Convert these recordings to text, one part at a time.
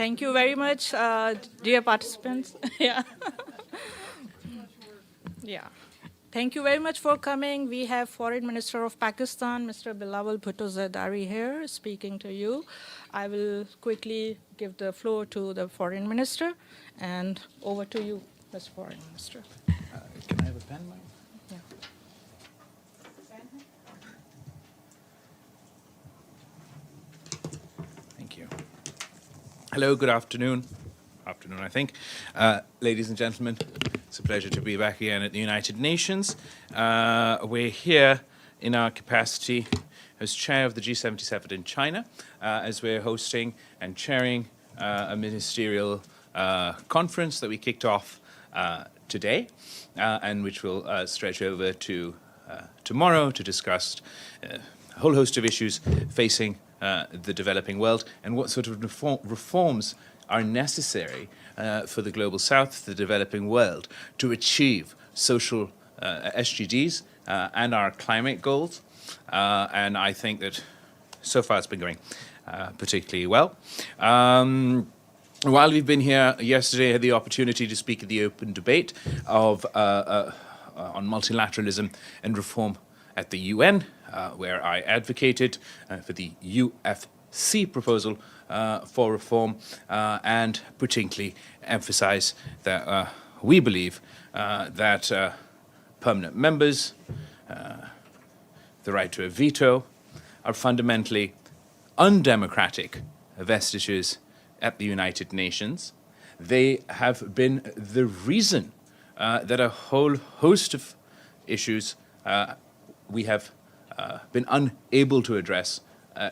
Thank you very much, dear participants. Yeah. Yeah. Thank you very much for coming. We have Foreign Minister of Pakistan, Mr. Bilawal Bhutto-Zardari here speaking to you. I will quickly give the floor to the Foreign Minister, and over to you, Mr. Foreign Minister. Can I have a pen, Mike? Yeah. Thank you. Hello, good afternoon. I think. Ladies and gentlemen, it's a pleasure to be back again at the United Nations. We're here in our capacity as chair of the G77 in China, as we're hosting and chairing a ministerial conference that we kicked off today, and which will stretch over to tomorrow to discuss a whole host of issues facing the developing world and what sort of reforms are necessary for the global south, the developing world, to achieve social SDGs and our climate goals. And I think that so far it's been going particularly well. While we've been here yesterday, I had the opportunity to speak at the open debate of on multilateralism and reform at the UN, where I advocated for the UFC proposal for reform and particularly emphasize that we believe that permanent members, the right to a veto, are fundamentally undemocratic vestiges at the United Nations. They have been the reason that a whole host of issues we have been unable to address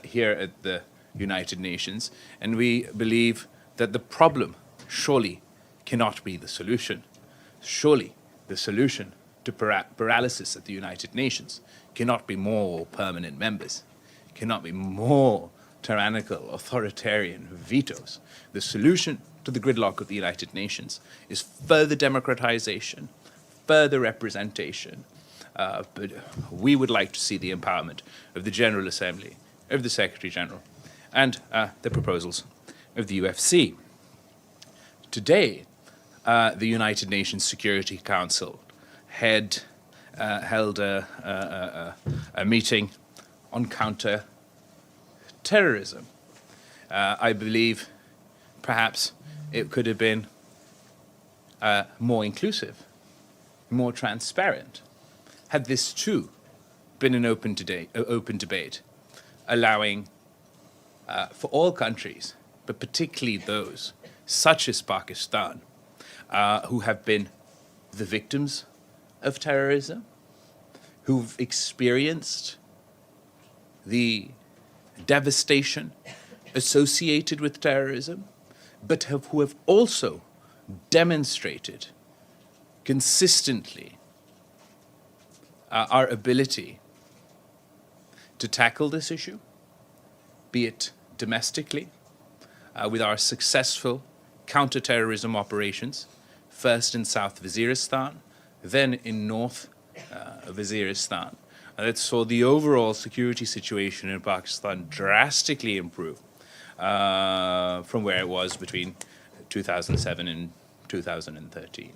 here at the United Nations, and we believe that the problem surely cannot be the solution. Surely the solution to paralysis at the United Nations cannot be more permanent members, cannot be more tyrannical, authoritarian vetoes. The solution to the gridlock of the United Nations is further democratization, further representation, but we would like to see the empowerment of the General Assembly, of the Secretary General, and the proposals of the UFC. Today, the United Nations Security Council held a meeting on counter-terrorism. I believe perhaps it could have been more inclusive, more transparent, had this too been an open debate, allowing for all countries, but particularly those such as Pakistan, who have been the victims of terrorism, who've experienced the devastation associated with terrorism, but who have also demonstrated consistently our ability to tackle this issue, be it domestically, with our successful counter-terrorism operations, first in South Waziristan, then in North Waziristan. That saw the overall security situation in Pakistan drastically improve from where it was between 2007 and 2013.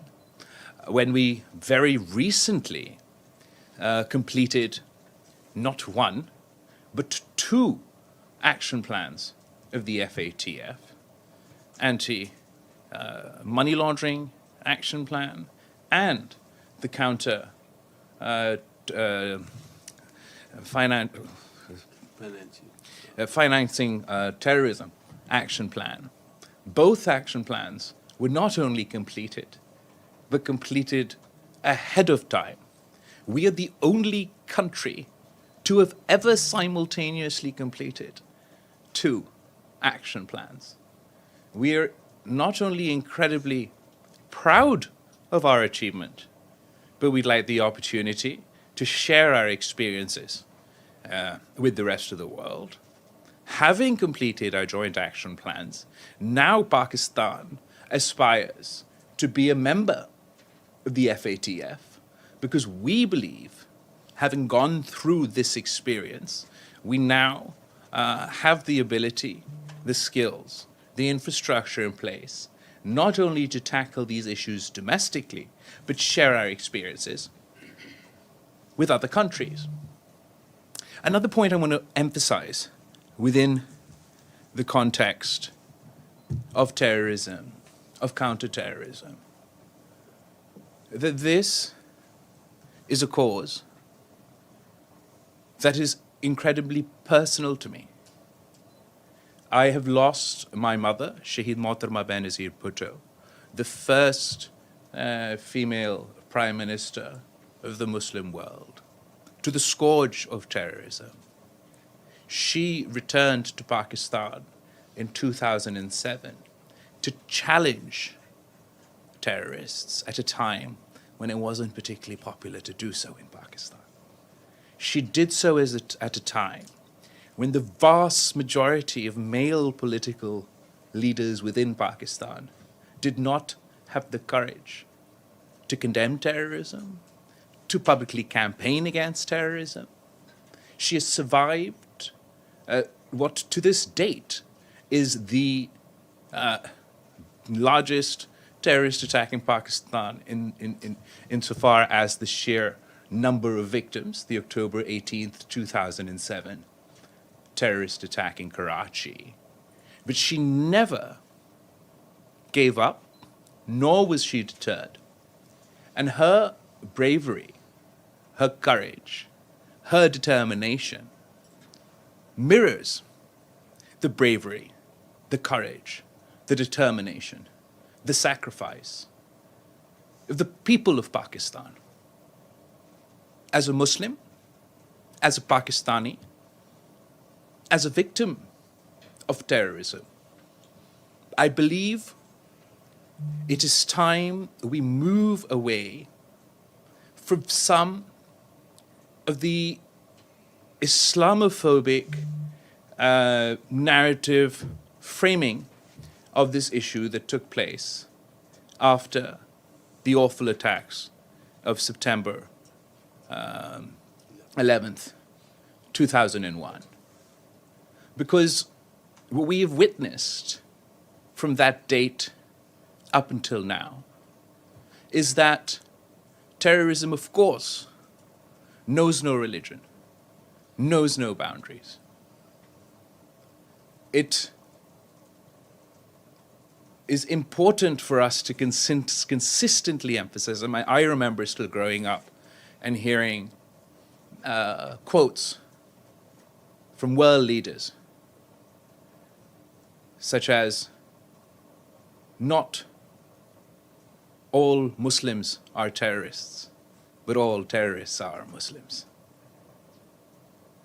When we very recently completed not one, but two action plans of the FATF, anti-money laundering action plan and the counter financing terrorism action plan. Both action plans were not only completed, but completed ahead of time. We are the only country to have ever simultaneously completed two action plans. We are not only incredibly proud of our achievement, but we'd like the opportunity to share our experiences with the rest of the world. Having completed our joint action plans, now Pakistan aspires to be a member of the FATF because we believe, having gone through this experience, we now have the ability, the skills, the infrastructure in place, not only to tackle these issues domestically, but share our experiences with other countries. Another point I want to emphasize within the context of terrorism, of counterterrorism, that this is a cause that is incredibly personal to me. I have lost my mother, Shaheed Mohtarma Benazir Bhutto, the first female Prime Minister of the Muslim world, to the scourge of terrorism. She returned to Pakistan in 2007 to challenge terrorists at a time when it wasn't particularly popular to do so in Pakistan. She did so at a time when the vast majority of male political leaders within Pakistan did not have the courage to condemn terrorism, to publicly campaign against terrorism. She has survived what to this date is the largest terrorist attack in Pakistan insofar as the sheer number of victims, the October 18th, 2007 terrorist attack in Karachi. But she never gave up, nor was she deterred. And her bravery, her courage, her determination mirrors the bravery, the courage, the determination, the sacrifice of the people of Pakistan. As a Muslim, as a Pakistani, as a victim of terrorism, I believe it is time we move away from some of the Islamophobic narrative framing of this issue that took place after the awful attacks of September 11th, 2001. Because what we have witnessed from that date up until now is that terrorism, of course, knows no religion, knows no boundaries. It is important for us to consistently emphasize, and I remember still growing up and hearing quotes from world leaders, such as, not all Muslims are terrorists, but all terrorists are Muslims.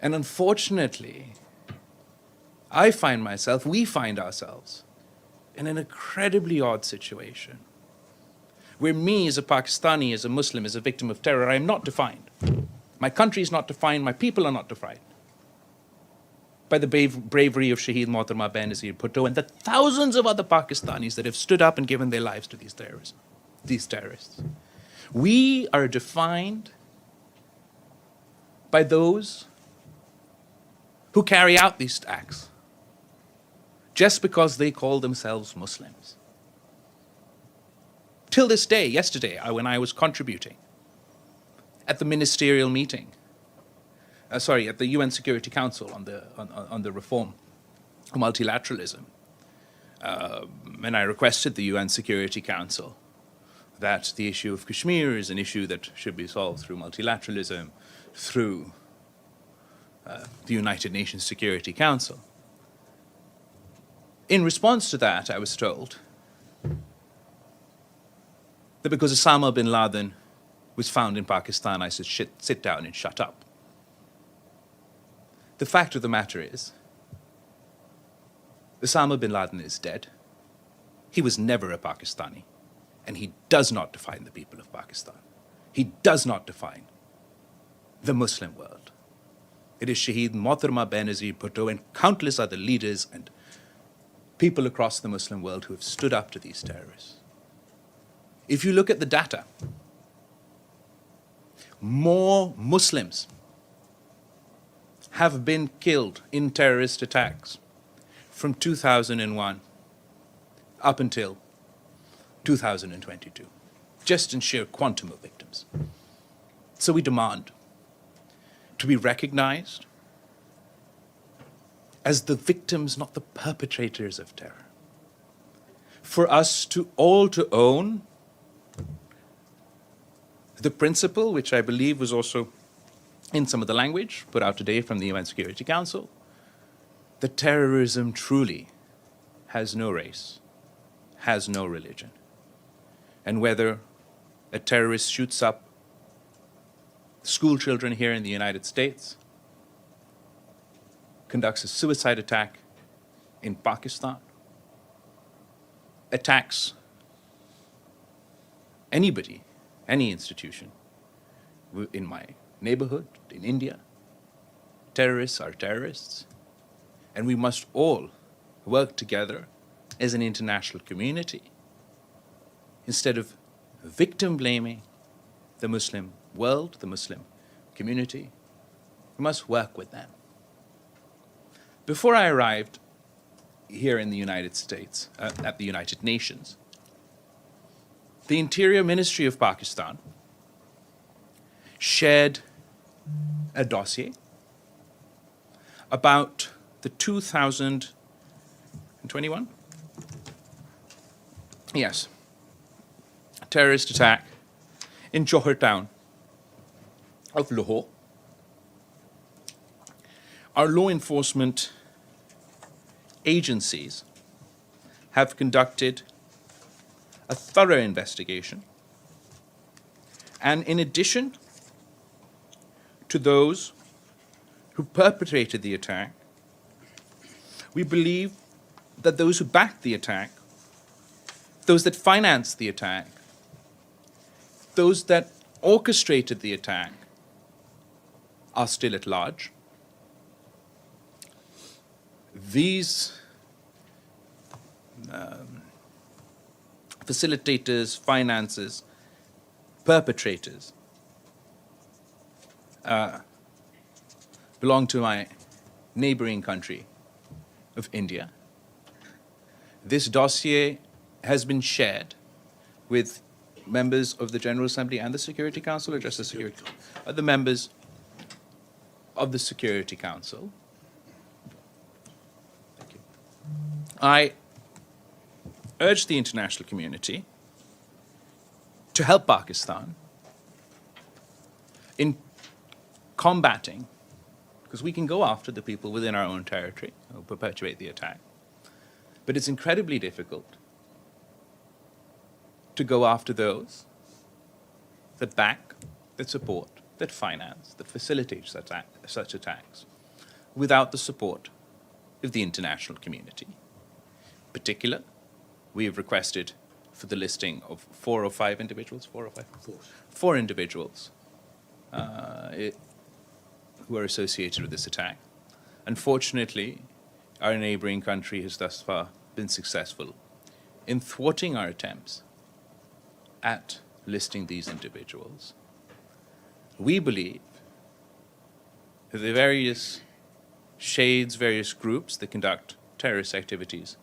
And unfortunately, we find ourselves in an incredibly odd situation, where me as a Pakistani, as a Muslim, as a victim of terror, I am not defined. My country is not defined, my people are not defined by the bravery of Shaheed Mohtarma Benazir Bhutto and the thousands of other Pakistanis that have stood up and given their lives to these terrorists. We are defined by those who carry out these acts just because they call themselves Muslims. Till this day, yesterday, when I was contributing at the ministerial meeting, at the UN Security Council on the reform of multilateralism, and I requested the UN Security Council that the issue of Kashmir is an issue that should be solved through multilateralism, through the United Nations Security Council. In response to that, I was told that because Osama bin Laden was found in Pakistan, I should sit down and shut up. The fact of the matter is, Osama bin Laden is dead. He was never a Pakistani, and he does not define the people of Pakistan. He does not define the Muslim world. It is Shaheed Mohtarma Benazir Bhutto and countless other leaders and people across the Muslim world who have stood up to these terrorists. If you look at the data, more Muslims have been killed in terrorist attacks from 2001 up until 2022, just in sheer quantum of victims. So we demand to be recognized as the victims, not the perpetrators of terror. For us to all to own the principle, which I believe was also in some of the language put out today from the UN Security Council, that terrorism truly has no race, has no religion. And whether a terrorist shoots up school children here in the United States, conducts a suicide attack in Pakistan, attacks anybody, any institution in my neighborhood, in India, terrorists are terrorists, and we must all work together as an international community instead of victim blaming the Muslim world, the Muslim community. We must work with them. Before I arrived here in the United States, at the United Nations, the Interior Ministry of Pakistan shared a dossier about the 2021? Yes, terrorist attack in Johor town of Lahore. Our law enforcement agencies have conducted a thorough investigation, and in addition to those who perpetrated the attack, we believe that those who backed the attack, those that financed the attack, those that orchestrated the attack are still at large. These facilitators, financiers, perpetrators belong to my neighboring country of India. This dossier has been shared with members of the General Assembly and the Security Council, or just the Security? The members of the Security Council. Thank you. I urge the international community to help Pakistan in combating, because we can go after the people within our own territory who perpetuate the attack, but it's incredibly difficult to go after those that back, that support, that finance, that facilitate such attacks without the support of the international community. In particular, we have requested for the listing of 4 or 5 individuals, 4 or 5? 4 individuals who are associated with this attack. Unfortunately, our neighboring country has thus far been successful in thwarting our attempts at listing these individuals. We believe that the various shades, various groups that conduct terrorist activities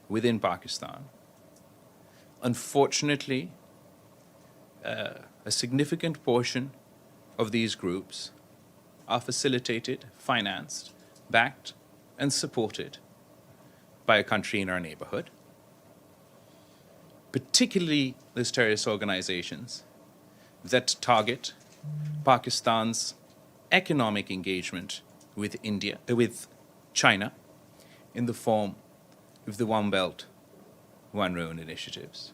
within Pakistan, unfortunately, a significant portion of these groups are facilitated, financed, backed, and supported by a country in our neighborhood, particularly those terrorist organizations that target Pakistan's economic engagement with with China in the form of the One Belt, One Road initiatives.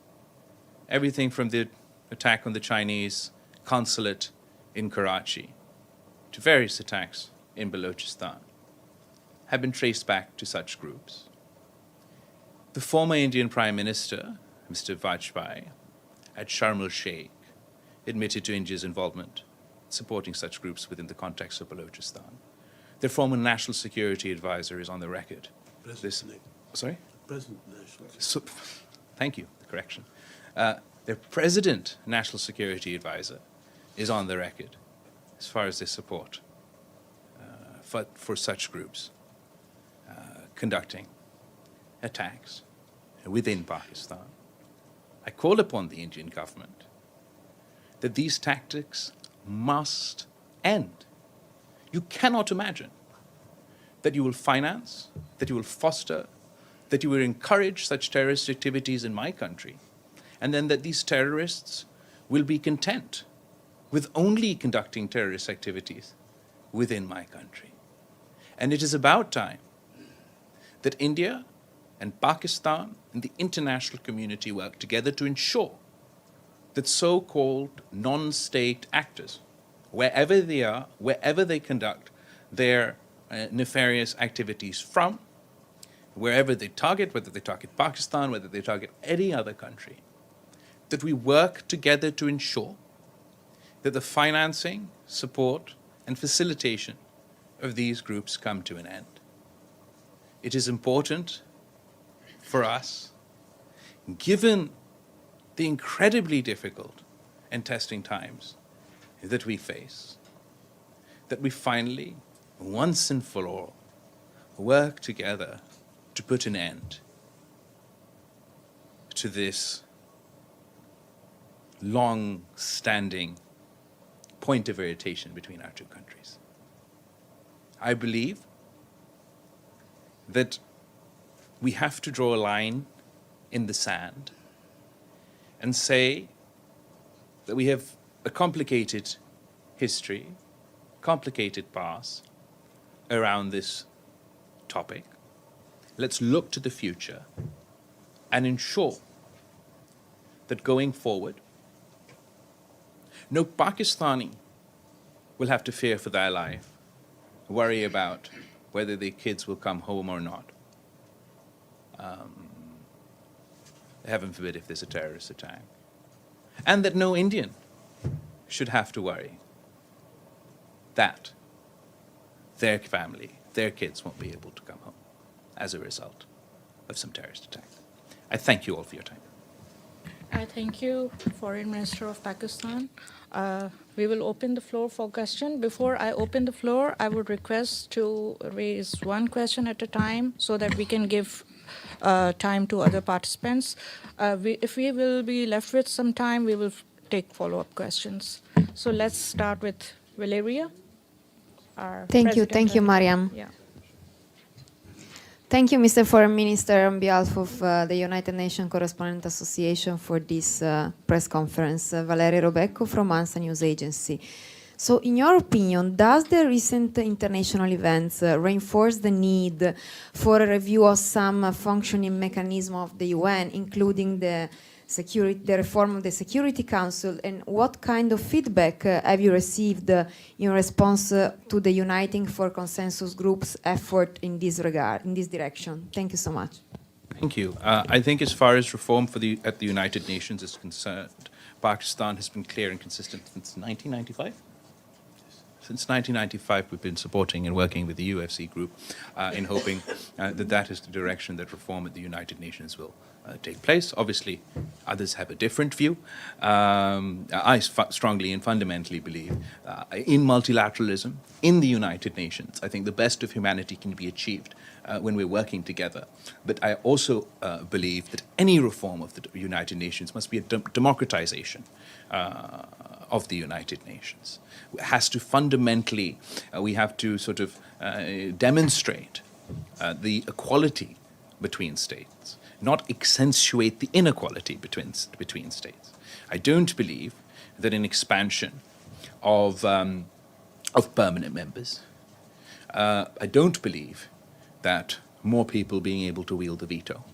Everything from the attack on the Chinese consulate in Karachi to various attacks in Balochistan have been traced back to such groups. The former Indian Prime Minister, Mr. Vajpayee, at Sharm el-Sheikh, admitted to India's involvement supporting such groups within the context of Balochistan. Their former National Security Advisor is on the record. Sorry? President National. Thank you, the correction. Their President National Security Advisor is on the record as far as their support for such groups conducting attacks within Pakistan. I call upon the Indian government that these tactics must end. You cannot imagine that you will finance, that you will foster, that you will encourage such terrorist activities in my country, and then that these terrorists will be content with only conducting terrorist activities within my country. And it is about time that India and Pakistan and the international community work together to ensure that so-called non-state actors, wherever they are, wherever they conduct their nefarious activities from, wherever they target, whether they target Pakistan, whether they target any other country, that we work together to ensure that the financing, support, and facilitation of these groups come to an end. It is important for us, given the incredibly difficult and testing times that we face, that we finally, once and for all, work together to put an end to this long-standing point of irritation between our two countries. I believe that we have to draw a line in the sand and say that we have a complicated history, complicated past around this topic. Let's look to the future and ensure that going forward, no Pakistani will have to fear for their life, worry about whether their kids will come home or not. Heaven forbid if there's a terrorist attack. And that no Indian should have to worry that their family, their kids won't be able to come home as a result of some terrorist attack. I thank you all for your time. I thank you, Foreign Minister of Pakistan. We will open the floor for question. Before I open the floor, I would request to raise one question at a time so that we can give time to other participants. If we will be left with some time, we will take follow-up questions. So let's start with Valeria. Thank you, Mariam. Yeah. Thank you, Mr. Foreign Minister, on behalf of the United Nations Correspondent Association for this press conference. Valeria Robecco from ANSA News Agency. So, in your opinion, does the recent international events reinforce the need for a review of some functioning mechanism of the UN, including the reform of the Security Council, and what kind of feedback have you received in response to the Uniting for Consensus Group's effort in this regard, in this direction? Thank you so much. Thank you. I think as far as reform at the United Nations is concerned, Pakistan has been clear and consistent since 1995. Since 1995, we've been supporting and working with the UFC group in hoping that is the direction that reform at the United Nations will take place. Obviously, others have a different view. I strongly and fundamentally believe in multilateralism, in the United Nations. I think the best of humanity can be achieved when we're working together. But I also believe that any reform of the United Nations must be a democratization of the United Nations. It has to fundamentally, we have to sort of demonstrate the equality between states, not accentuate the inequality between states. I don't believe that an expansion of permanent members, I don't believe that more people being able to wield the veto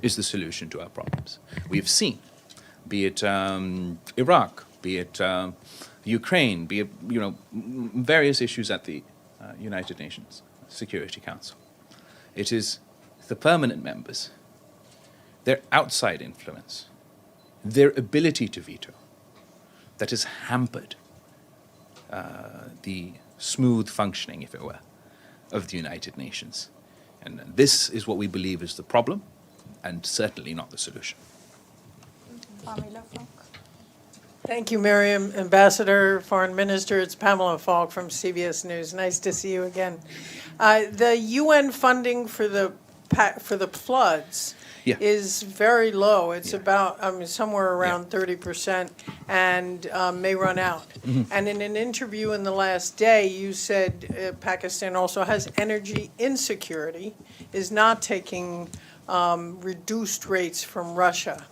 is the solution to our problems. We've seen, be it Iraq, be it Ukraine, be it various issues at the United Nations Security Council. It is the permanent members, their outside influence, their ability to veto, that has hampered the smooth functioning, if it were, of the United Nations. And this is what we believe is the problem, and certainly not the solution. Thank you, Miriam. Ambassador, Foreign Minister, it's Pamela Falk from CBS News. Nice to see you again. The UN funding for the floods Yeah. is very low. It's Yeah. about, somewhere around 30% and may run out. And in an interview in the last day, you said Pakistan also has energy insecurity, is not taking reduced rates from Russia.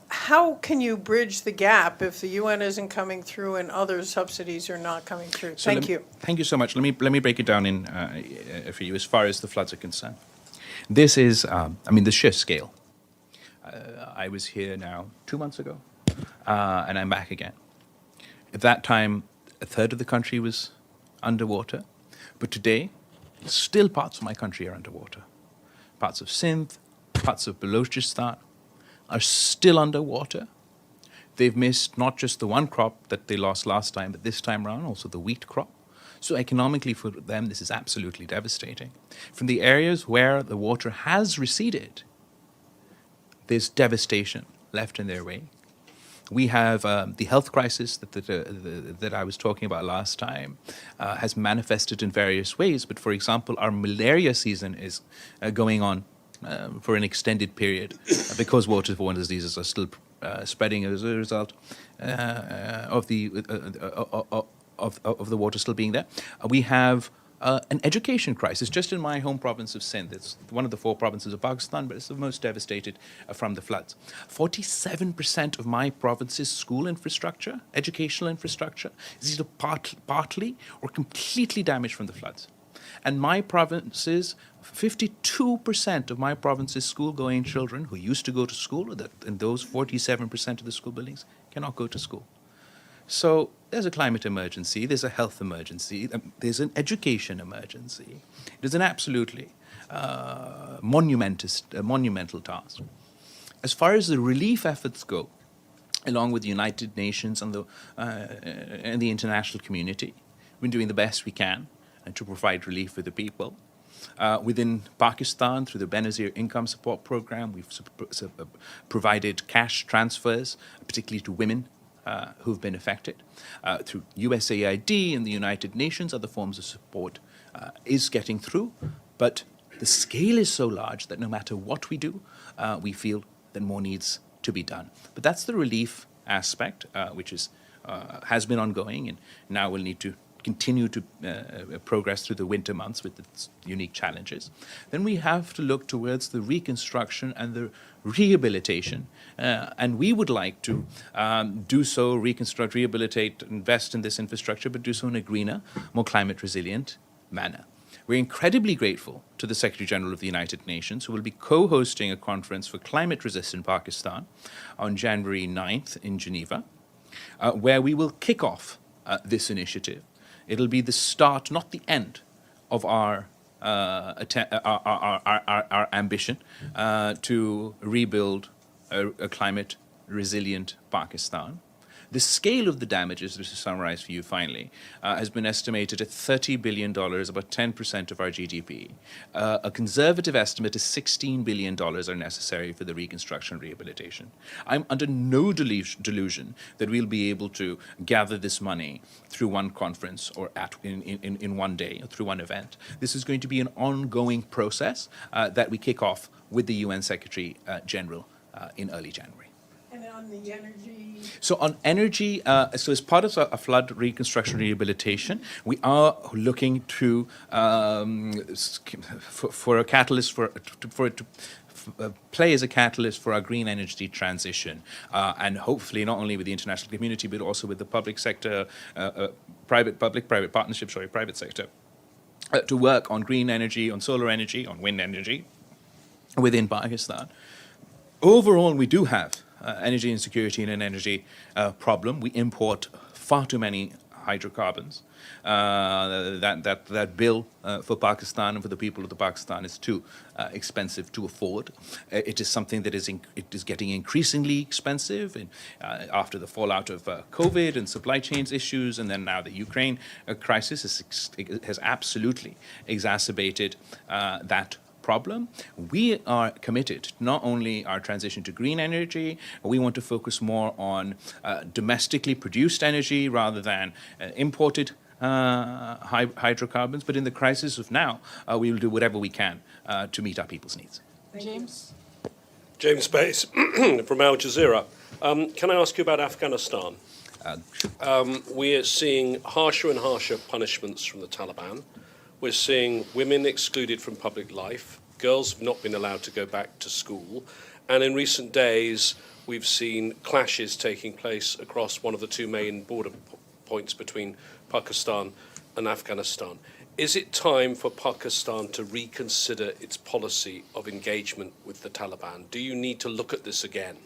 How can you bridge the gap if the UN isn't coming through and other subsidies are not coming through? So Thank you. Thank you so much. Let me break it down in for you as far as the floods are concerned. This is, the sheer scale. I was here now 2 months ago, and I'm back again. At that time, a third of the country was underwater, but today, still parts of my country are underwater. Parts of Sindh, parts of Balochistan are still underwater. They've missed not just the one crop that they lost last time, but this time around, also the wheat crop. So economically for them, this is absolutely devastating. From the areas where the water has receded, there's devastation left in their wake. We have the health crisis that I was talking about last time has manifested in various ways. But for example, our malaria season is going on for an extended period because waterborne diseases are still spreading as a result of the water still being there. We have an education crisis just in my home province of Sindh. It's one of the 4 provinces of Pakistan, but it's the most devastated from the floods. 47% of my province's school infrastructure, educational infrastructure, is either partly or completely damaged from the floods. And my province's 52% of my province's school-going children who used to go to school, and those 47% of the school buildings cannot go to school. So there's a climate emergency, there's a health emergency, there's an education emergency. It is an absolutely monumental task. As far as the relief efforts go, along with the United Nations and the international community, we've been doing the best we can to provide relief for the people. Within Pakistan, through the Benazir Income Support Program, we've provided cash transfers, particularly to women who've been affected. Through USAID and the United Nations, other forms of support is getting through. But the scale is so large that no matter what we do, we feel that more needs to be done. But that's the relief aspect, which has been ongoing, and now we'll need to continue to progress through the winter months with its unique challenges. Then we have to look towards the reconstruction and the rehabilitation. And we would like to do so, reconstruct, rehabilitate, invest in this infrastructure, but do so in a greener, more climate resilient manner. We're incredibly grateful to the Secretary General of the United Nations, who will be co-hosting a conference for climate-resistant Pakistan on January 9th in Geneva, where we will kick off this initiative. It'll be the start, not the end, of our ambition to rebuild a climate-resilient Pakistan. The scale of the damages, just to summarize for you finally, has been estimated at $30 billion, about 10% of our GDP. A conservative estimate is $16 billion are necessary for the reconstruction and rehabilitation. I'm under no delusion that we'll be able to gather this money through one conference or in one day, or through one event. This is going to be an ongoing process that we kick off with the UN Secretary General in early January. And on the energy? So on energy, so as part of a flood reconstruction rehabilitation, we are looking to for a catalyst for it to play as a catalyst for our green energy transition, and hopefully not only with the international community but also with the public sector, private partnerships, private sector, to work on green energy, on solar energy, on wind energy within Pakistan. Overall, we do have energy insecurity and an energy problem. We import far too many hydrocarbons. That bill for Pakistan and for the people of the Pakistan is too expensive to afford. It is something that is getting increasingly expensive, and after the fallout of COVID and supply chains issues, and then now the Ukraine crisis has absolutely exacerbated that problem. We are committed to not only our transition to green energy, we want to focus more on domestically produced energy rather than imported hydrocarbons. But in the crisis of now, we will do whatever we can to meet our people's needs. James? James Bates from Al Jazeera. Can I ask you about Afghanistan? We are seeing harsher and harsher punishments from the Taliban. We're seeing women excluded from public life. Girls have not been allowed to go back to school. And in recent days, we've seen clashes taking place across one of the two main border points between Pakistan and Afghanistan. Is it time for Pakistan to reconsider its policy of engagement with the Taliban? Do you need to look at this again?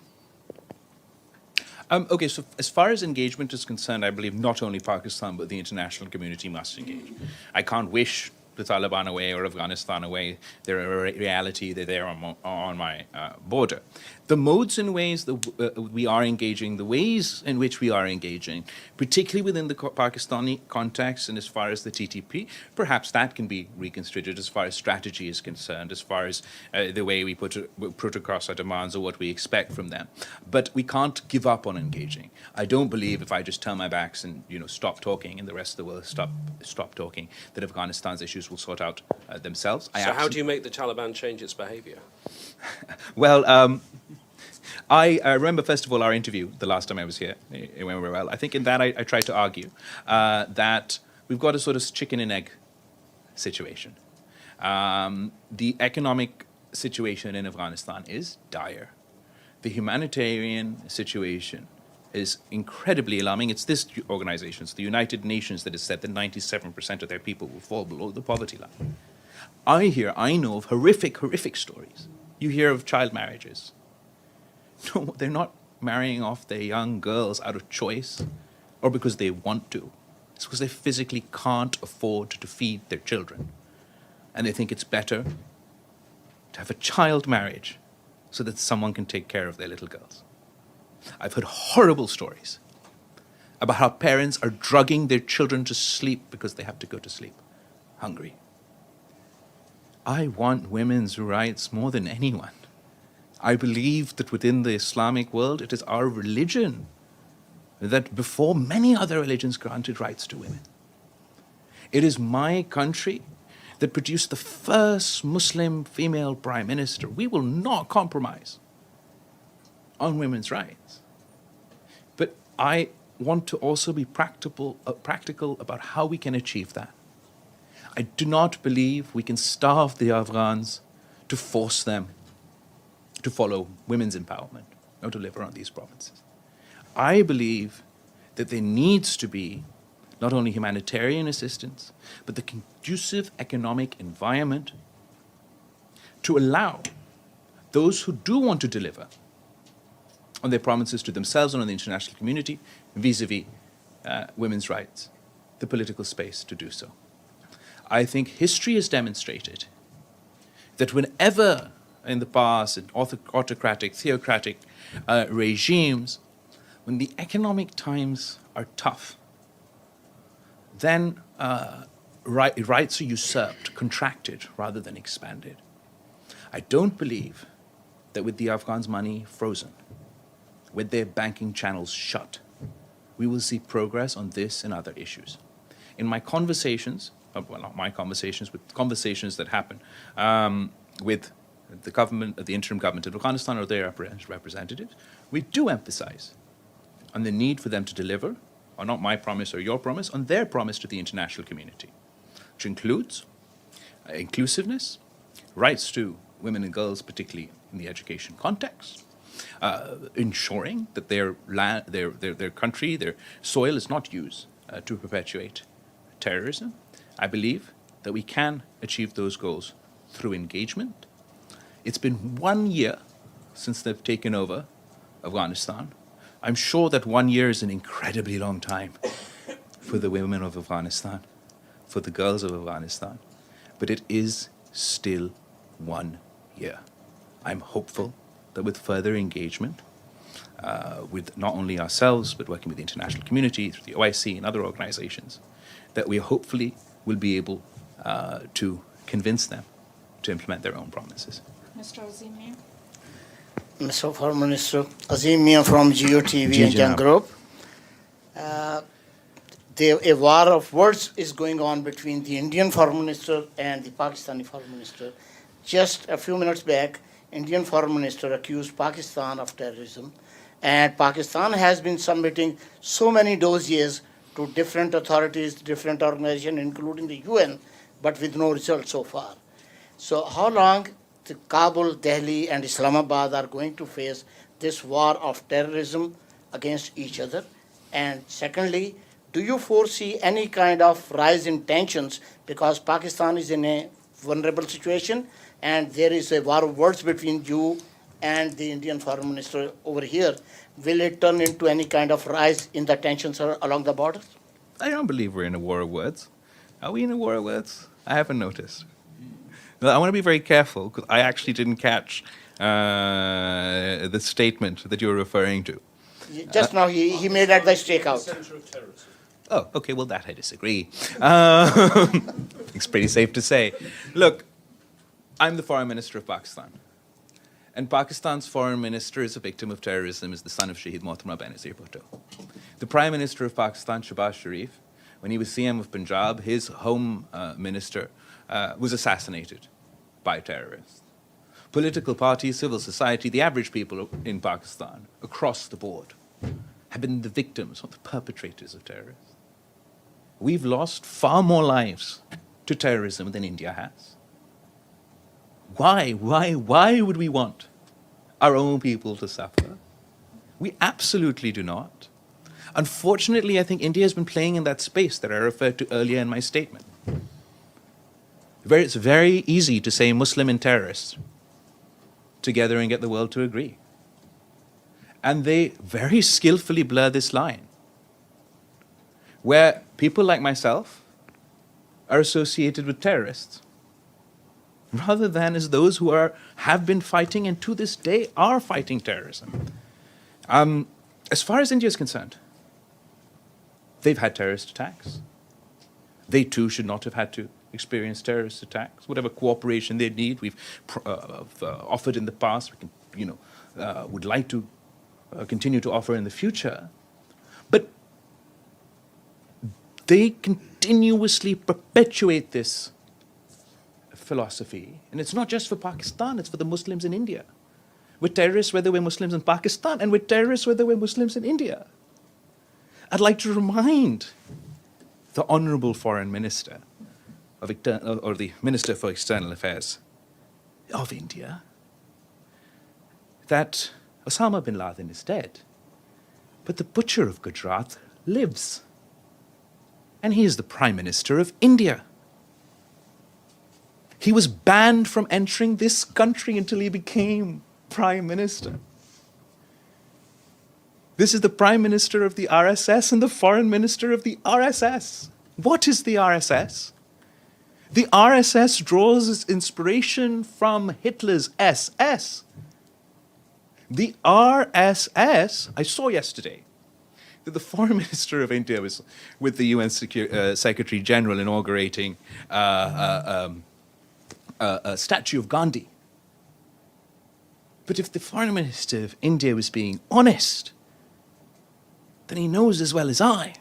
Okay, so as far as engagement is concerned, I believe not only Pakistan, but the international community must engage. I can't wish the Taliban away or Afghanistan away. They're a reality. They're there on my border. The modes and ways that we are engaging, the ways in which we are engaging, particularly within the Pakistani context and as far as the TTP, perhaps that can be reconsidered as far as strategy is concerned, as far as the way we put across our demands or what we expect from them. But we can't give up on engaging. I don't believe if I just turn my backs and stop talking and the rest of the world stop talking, that Afghanistan's issues will sort out themselves. So how do you make the Taliban change its behavior? Well, I remember, first of all, our interview the last time I was here. It went very well. I think in that I tried to argue that we've got a sort of chicken and egg situation. The economic situation in Afghanistan is dire. The humanitarian situation is incredibly alarming. It's this organization, it's the United Nations, that has said that 97% of their people will fall below the poverty line. I know of horrific stories. You hear of child marriages. No, they're not marrying off their young girls out of choice or because they want to. It's because they physically can't afford to feed their children. And they think it's better to have a child marriage so that someone can take care of their little girls. I've heard horrible stories about how parents are drugging their children to sleep because they have to go to sleep hungry. I want women's rights more than anyone. I believe that within the Islamic world, it is our religion that before many other religions granted rights to women. It is my country that produced the first Muslim female prime minister. We will not compromise on women's rights. But I want to also be practical about how we can achieve that. I do not believe we can starve the Afghans to force them to follow women's empowerment or to live around these provinces. I believe that there needs to be not only humanitarian assistance, but the conducive economic environment to allow those who do want to deliver on their promises to themselves and on the international community vis-a-vis women's rights, the political space to do so. I think history has demonstrated that whenever in the past in autocratic, theocratic regimes, when the economic times are tough, then rights are usurped, contracted rather than expanded. I don't believe that with the Afghans' money frozen, with their banking channels shut, we will see progress on this and other issues. In my conversations, well, not my conversations, but conversations that happen with the government, the interim government of Afghanistan or their representatives, we do emphasize on the need for them to deliver, on not my promise or your promise, on their promise to the international community, which includes inclusiveness, rights to women and girls, particularly in the education context, ensuring that their country, their soil is not used to perpetuate terrorism. I believe that we can achieve those goals through engagement. It's been 1 year since they've taken over Afghanistan. I'm sure that 1 year is an incredibly long time for the women of Afghanistan, for the girls of Afghanistan, but it is still 1 year. I'm hopeful that with further engagement, with not only ourselves, but working with the international community, through the OIC and other organizations, that we hopefully will be able to convince them to implement their own promises. Mr. Azim Mia. Mr. Foreign Minister, Azim Mia from GeoTV and Young Group. A war of words is going on between the Indian Foreign Minister and the Pakistani Foreign Minister. Just a few minutes back, Indian Foreign Minister accused Pakistan of terrorism, and Pakistan has been submitting so many dossiers to different authorities, different organizations, including the UN, but with no result so far. So how long the Kabul, Delhi, and Islamabad are going to face this war of terrorism against each other? And secondly, do you foresee any kind of rise in tensions because Pakistan is in a vulnerable situation and there is a war of words between you and the Indian Foreign Minister over here? Will it turn into any kind of rise in the tensions along the border? I don't believe we're in a war of words. Are we in a war of words? I haven't noticed. I want to be very careful because I actually didn't catch the statement that you're referring to. Just now he made at the stakeout. Oh, okay, well, that I disagree. It's pretty safe to say. Look, I'm the Foreign Minister of Pakistan. And Pakistan's Foreign Minister is a victim of terrorism, is the son of Shaheed Mohtamma Benazir Bhutto. The Prime Minister of Pakistan, Shahbaz Sharif, when he was CM of Punjab, his home minister was assassinated by terrorists. Political parties, civil society, the average people in Pakistan, across the board, have been the victims or the perpetrators of terrorism. We've lost far more lives to terrorism than India has. Why would we want our own people to suffer? We absolutely do not. Unfortunately, I think India has been playing in that space that I referred to earlier in my statement. It's very easy to say Muslim and terrorists together and get the world to agree. And they very skillfully blur this line, where people like myself are associated with terrorists, rather than as those who have been fighting and to this day are fighting terrorism. As far as India is concerned, they've had terrorist attacks. They too should not have had to experience terrorist attacks. Whatever cooperation they need, we've offered in the past, we can, would like to continue to offer in the future. But they continuously perpetuate this philosophy. And it's not just for Pakistan, it's for the Muslims in India. We're terrorists whether we're Muslims in Pakistan, and we're terrorists whether we're Muslims in India. I'd like to remind the Honorable Foreign Minister or the Minister for External Affairs of India that Osama bin Laden is dead, but the butcher of Gujarat lives. And he is the Prime Minister of India. He was banned from entering this country until he became Prime Minister. This is the Prime Minister of the RSS and the Foreign Minister of the RSS. What is the RSS? The RSS draws its inspiration from Hitler's SS. The RSS, I saw yesterday that the Foreign Minister of India was with the UN Secretary General inaugurating a statue of Gandhi. But if the Foreign Minister of India was being honest, then he knows as well as I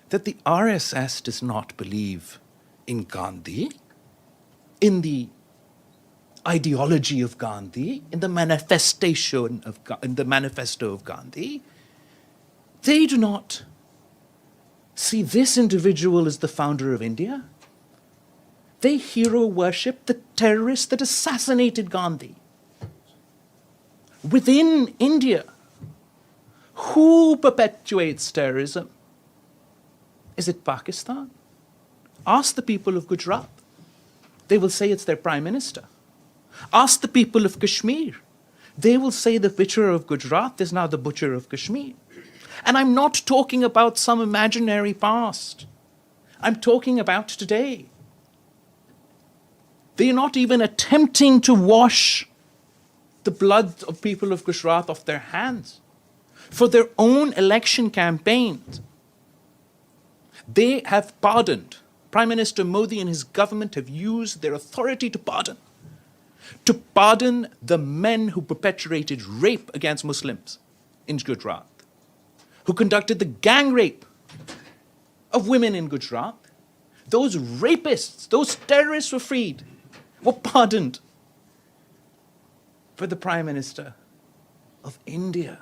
that the RSS does not believe in Gandhi, in the ideology of Gandhi, in the manifesto of Gandhi. They do not see this individual as the founder of India. They hero worship the terrorist that assassinated Gandhi. Within India, who perpetuates terrorism? Is it Pakistan? Ask the people of Gujarat. They will say it's their Prime Minister. Ask the people of Kashmir. They will say the butcher of Gujarat is now the butcher of Kashmir. And I'm not talking about some imaginary past. I'm talking about today. They're not even attempting to wash the blood of people of Gujarat off their hands for their own election campaigns. They have pardoned. Prime Minister Modi and his government have used their authority to pardon the men who perpetrated rape against Muslims in Gujarat, who conducted the gang rape of women in Gujarat. Those rapists, those terrorists were freed, were pardoned. for the Prime Minister of India.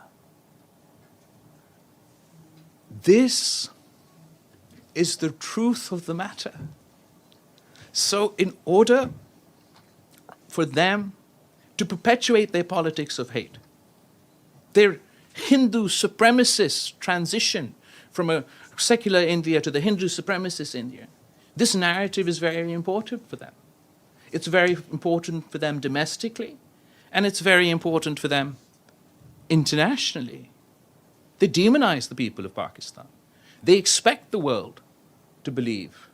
This is the truth of the matter. So in order for them to perpetuate their politics of hate, their Hindu supremacist transition from a secular India to the Hindu supremacist India, this narrative is very important for them. It's very important for them domestically, and it's very important for them internationally. They demonize the people of Pakistan. They expect the world to believe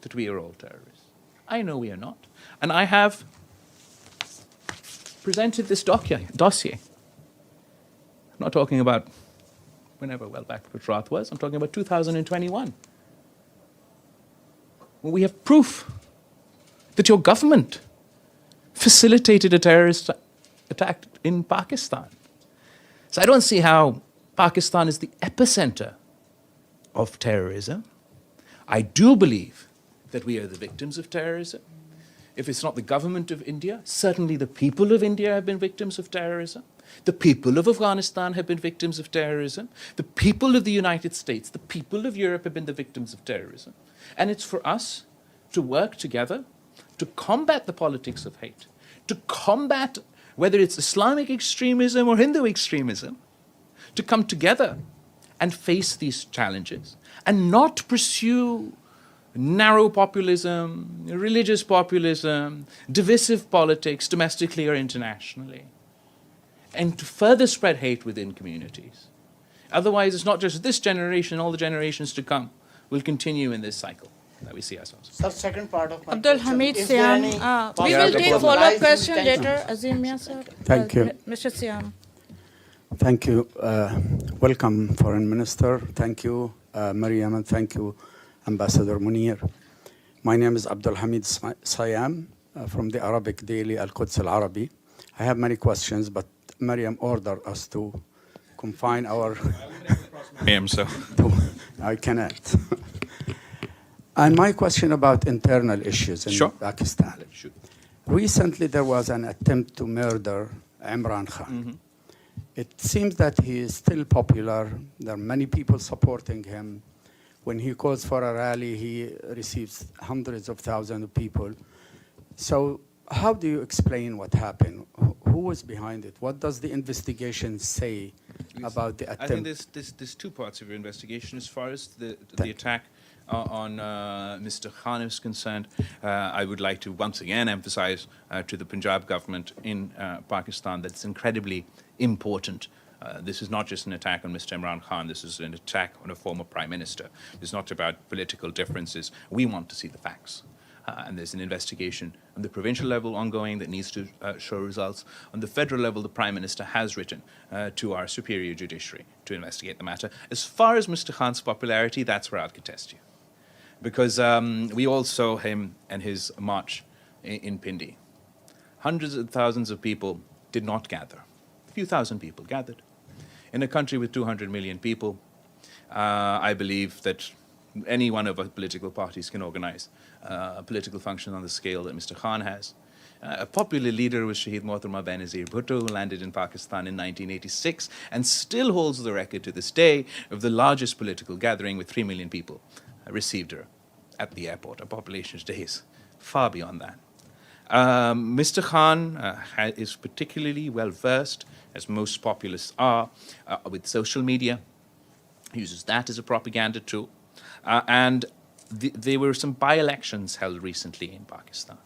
that we are all terrorists. I know we are not. And I have presented this dossier. I'm not talking about whenever well back Gujarat was. I'm talking about 2021. Well, we have proof that your government facilitated a terrorist attack in Pakistan. So I don't see how Pakistan is the epicenter of terrorism. I do believe that we are the victims of terrorism. If it's not the government of India, certainly the people of India have been victims of terrorism. The people of Afghanistan have been victims of terrorism. The people of the United States, the people of Europe have been the victims of terrorism. And it's for us to work together to combat the politics of hate, to combat whether it's Islamic extremism or Hindu extremism, to come together and face these challenges and not pursue narrow populism, religious populism, divisive politics domestically or internationally, and to further spread hate within communities. Otherwise, it's not just this generation, all the generations to come will continue in this cycle that we see ourselves. Sir, second part of my Abdul question, Hamid is there any Siam, we possibility will take of follow-up rising question tension? later. Azim Mia, sir. Thank you. Mr. Siam. Thank you. Welcome, Foreign Minister. Thank you, Mariam, and thank you, Ambassador Munir. My name is Abdul Hamid Siam from the Arabic daily Al-Quds Al-Arabi. I have many questions, but Mariam ordered us to confine our... I cannot. And my question about internal issues in Pakistan. Recently, there was an attempt to murder Imran Khan. Mm-hmm. It seems that he is still popular. There are many people supporting him. When he calls for a rally, he receives hundreds of thousands of people. So how do you explain what happened? Who was behind it? What does the investigation say about the attempt? I think there's two parts of your investigation. As far as the attack on Mr. Khan is concerned, I would like to once again emphasize to the Punjab government in Pakistan that it's incredibly important. This is not just an attack on Mr. Imran Khan. This is an attack on a former prime minister. It's not about political differences. We want to see the facts. And there's an investigation on the provincial level ongoing that needs to show results. On the federal level, the Prime Minister has written to our superior judiciary to investigate the matter. As far as Mr. Khan's popularity, that's where I'll contest you. Because we all saw him and his march in Pindi. Hundreds of thousands of people did not gather. A few thousand people gathered. In a country with 200 million people, I believe that any one of our political parties can organize a political function on the scale that Mr. Khan has. A popular leader was Shaheed Mohtarma Benazir Bhutto, who landed in Pakistan in 1986 and still holds the record to this day of the largest political gathering with 3 million people received her at the airport. Our population today is far beyond that. Mr. Khan is particularly well versed, as most populists are, with social media. He uses that as a propaganda tool. And there were some by-elections held recently in Pakistan,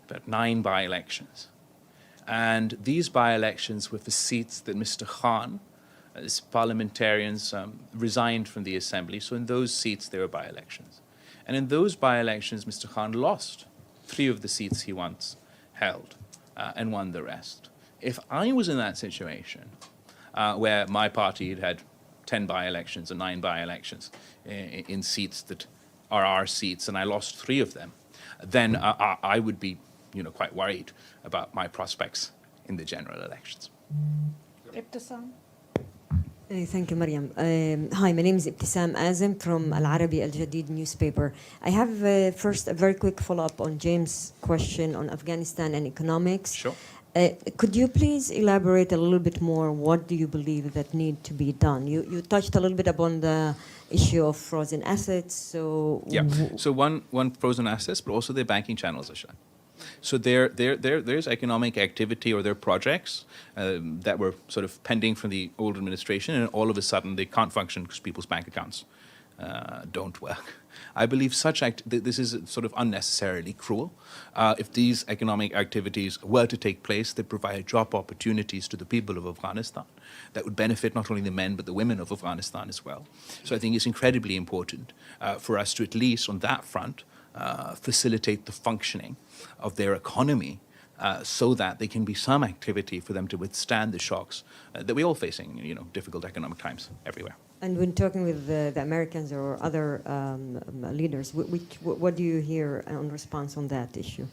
about 9 by-elections. And these by-elections were for seats that Mr. Khan, as parliamentarians, resigned from the assembly. So in those seats, there were by-elections. And in those by-elections, Mr. Khan lost 3 of the seats he once held and won the rest. If I was in that situation, where my party had 10 by-elections and 9 by-elections in seats that are our seats, and I lost 3 of them, then I would be, quite worried about my prospects in the general elections. Ibtisam. Thank you, Mariam. Hi, my name is Ibtisam Azim from Al Arabi Al Jadid newspaper. I have first a very quick follow-up on James' question on Afghanistan and economics. Sure. Could you please elaborate a little bit more? What do you believe that need to be done? You touched a little bit upon the issue of frozen assets. So Yeah. So one frozen assets, but also their banking channels, Asha. So there's economic activity or their projects that were sort of pending from the old administration, and all of a sudden they can't function because people's bank accounts don't work. I believe this is sort of unnecessarily cruel. If these economic activities were to take place, they provide job opportunities to the people of Afghanistan that would benefit not only the men but the women of Afghanistan as well. So I think it's incredibly important for us to, at least on that front, facilitate the functioning of their economy so that there can be some activity for them to withstand the shocks that we're all facing, difficult economic times everywhere. And when talking with the Americans or other leaders, what do you hear in response on that issue?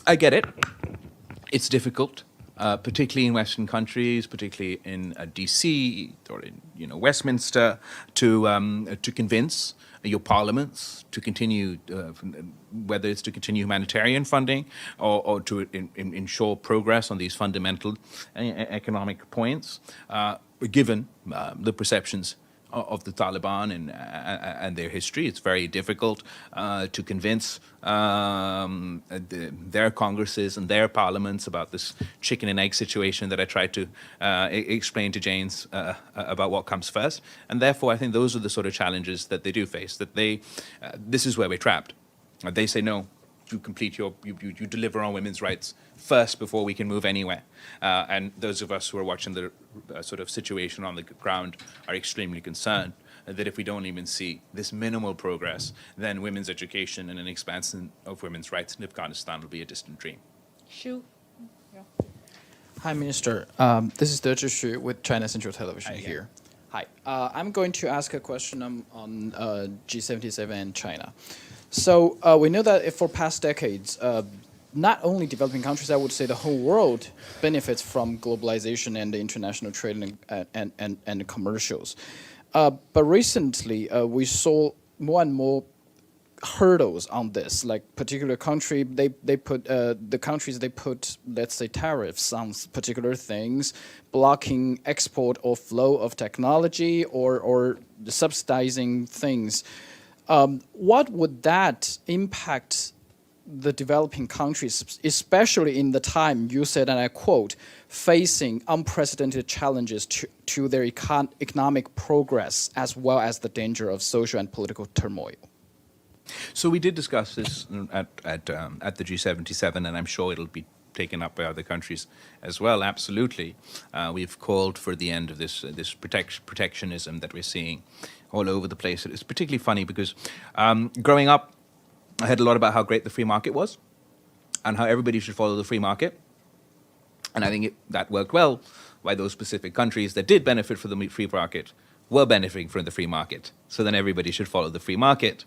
I get it. It's difficult, particularly in Western countries, particularly in DC or in Westminster, to convince your parliaments to continue, whether it's to continue humanitarian funding or to ensure progress on these fundamental economic points, given the perceptions of the Taliban and their history. It's very difficult to convince their congresses and their parliaments about this chicken and egg situation that I tried to explain to James about what comes first. And therefore, I think those are the sort of challenges that they do face, that this is where we're trapped. They say, no, you deliver on women's rights first before we can move anywhere. And those of us who are watching the sort of situation on the ground are extremely concerned that if we don't even see this minimal progress, then women's education and an expansion of women's rights in Afghanistan will be a distant dream. Shu. Yeah. Hi, Minister. This is De Zhishu with China Central Television here. Hi. I'm going to ask a question on G77 and China. So we know that for past decades, not only developing countries, I would say the whole world benefits from globalization and the international trade and commercials. But recently, we saw more and more hurdles on this. Like particular country, they put the countries they put, let's say, tariffs on particular things, blocking export or flow of technology or subsidizing things. What would that impact the developing countries, especially in the time you said, and I quote, facing unprecedented challenges to their economic progress as well as the danger of social and political turmoil? So we did discuss this at the G77, and I'm sure it'll be taken up by other countries as well. Absolutely, we've called for the end of this protectionism that we're seeing all over the place. It's particularly funny because growing up, I heard a lot about how great the free market was and how everybody should follow the free market. And I think that worked well, why those specific countries that did benefit from the free market were benefiting from the free market. So then everybody should follow the free market.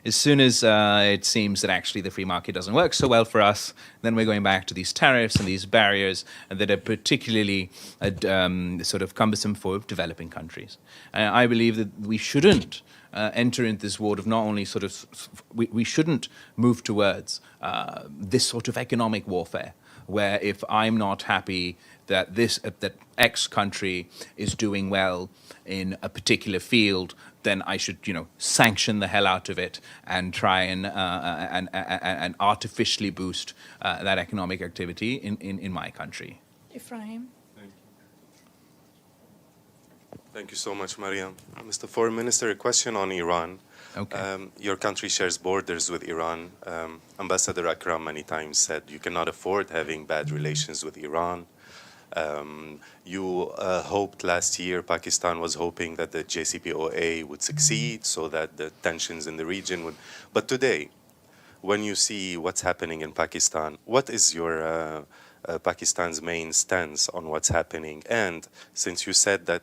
As soon as it seems that actually the free market doesn't work so well for us, then we're going back to these tariffs and these barriers that are particularly sort of cumbersome for developing countries. I believe that we shouldn't enter into this world of not only sort of, we shouldn't move towards this sort of economic warfare, where if I'm not happy that that X country is doing well in a particular field, then I should, sanction the hell out of it and try and artificially boost that economic activity in my country. Ephraim. Thank you so much, Mariam. Mr. Foreign Minister, a question on Iran. Okay. Your country shares borders with Iran. Ambassador Akram many times said you cannot afford having bad relations with Iran. You hoped last year, Pakistan was hoping that the JCPOA would succeed so that the tensions in the region would. But today, when you see what's happening in Pakistan, what is your Pakistan's main stance on what's happening? And since you said that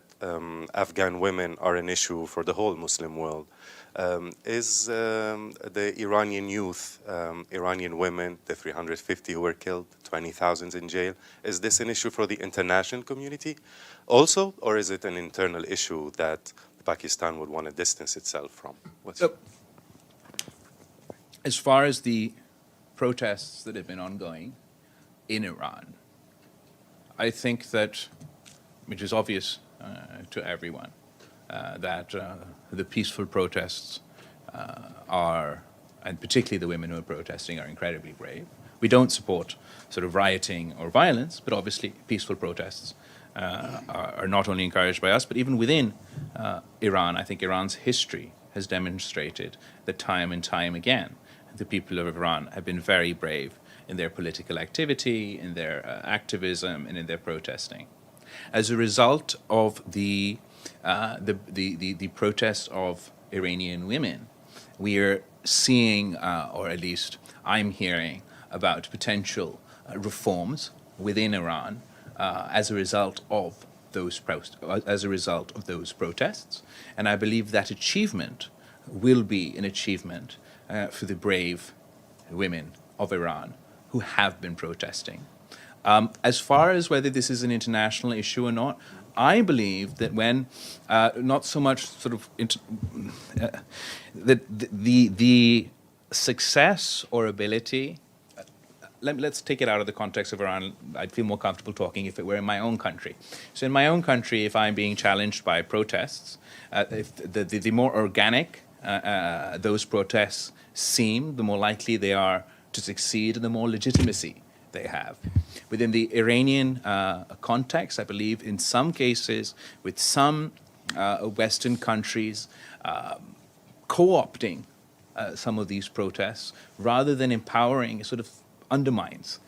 Afghan women are an issue for the whole Muslim world, is the Iranian youth, Iranian women, the 350 who were killed, 20,000 in jail, is this an issue for the international community also, or is it an internal issue that Pakistan would want to distance itself from? As far as the protests that have been ongoing, in Iran. I think that, which is obvious to everyone, that the peaceful protests are, and particularly the women who are protesting, are incredibly brave. We don't support sort of rioting or violence, but obviously peaceful protests are not only encouraged by us, but even within Iran. I think Iran's history has demonstrated that time and time again, the people of Iran have been very brave in their political activity, in their activism, and in their protesting. As a result of the protests of Iranian women, we are seeing, or at least I'm hearing, about potential reforms within Iran as a result of those protests, and I believe that achievement will be an achievement for the brave women of Iran who have been protesting. As far as whether this is an international issue or not, I believe that when not so much sort of the success or ability. Let's take it out of the context of Iran. I'd feel more comfortable talking if it were in my own country. So in my own country, if I'm being challenged by protests, if the more organic those protests seem, the more likely they are to succeed and the more legitimacy they have. Within the Iranian context, I believe in some cases, with some Western countries co-opting some of these protests, rather than empowering, sort of undermines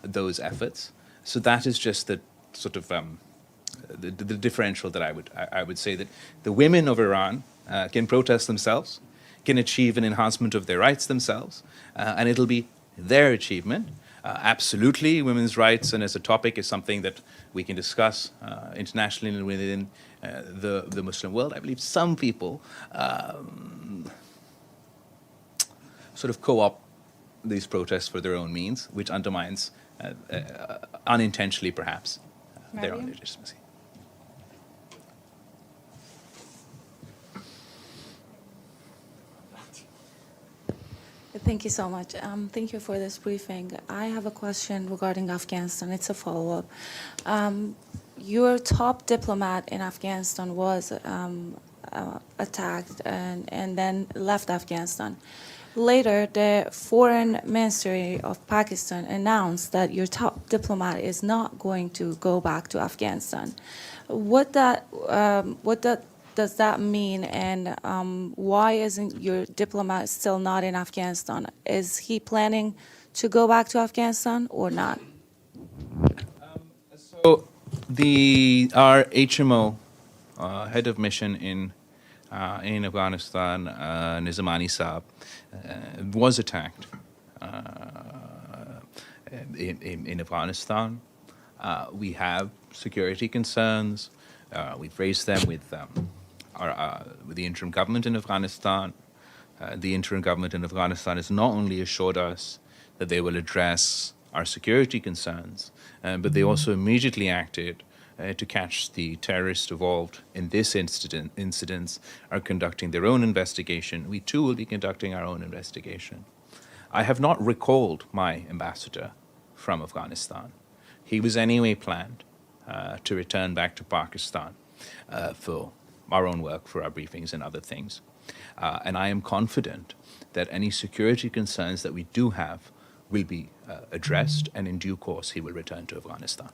those efforts. So that is just the sort of the differential that I would say, that the women of Iran can protest themselves, can achieve an enhancement of their rights themselves, and it'll be their achievement. Absolutely, women's rights and as a topic is something that we can discuss internationally and within the Muslim world. I believe some people sort of co-opt these protests for their own means, which undermines, unintentionally perhaps, their own legitimacy. Thank you so much. Thank you for this briefing. I have a question regarding Afghanistan. It's a follow-up. Your top diplomat in Afghanistan was attacked and then left Afghanistan. Later, the Foreign Ministry of Pakistan announced that your top diplomat is not going to go back to Afghanistan. What does that mean, and why isn't your diplomat still not in Afghanistan? Is he planning to go back to Afghanistan or not? So our HMO, head of mission in Afghanistan, Nizamani Saab, was attacked in Afghanistan. We have security concerns. We've raised them with the interim government in Afghanistan. The interim government in Afghanistan has not only assured us that they will address our security concerns, but they also immediately acted to catch the terrorists involved in this incidents, are conducting their own investigation. We too will be conducting our own investigation. I have not recalled my ambassador from Afghanistan. He was anyway planned to return back to Pakistan for our own work, for our briefings and other things. And I am confident that any security concerns that we do have will be addressed, and in due course he will return to Afghanistan.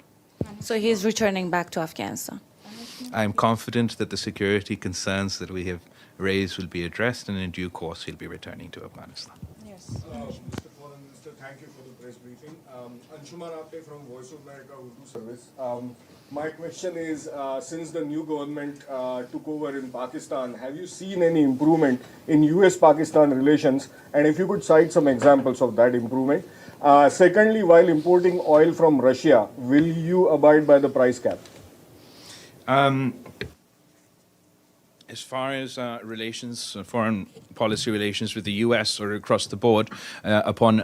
So he's returning back to Afghanistan? I am confident that the security concerns that we have raised will be addressed, and in due course he'll be returning to Afghanistan. Yes. Mr. Foreign Minister, thank you for the press briefing. Anshuman Apte from Voice of America Urdu Service. My question is, since the new government took over in Pakistan, have you seen any improvement in US-Pakistan relations? And if you could cite some examples of that improvement. Secondly, while importing oil from Russia, will you abide by the price cap? As far as relations, foreign policy relations with the U.S. or across the board, upon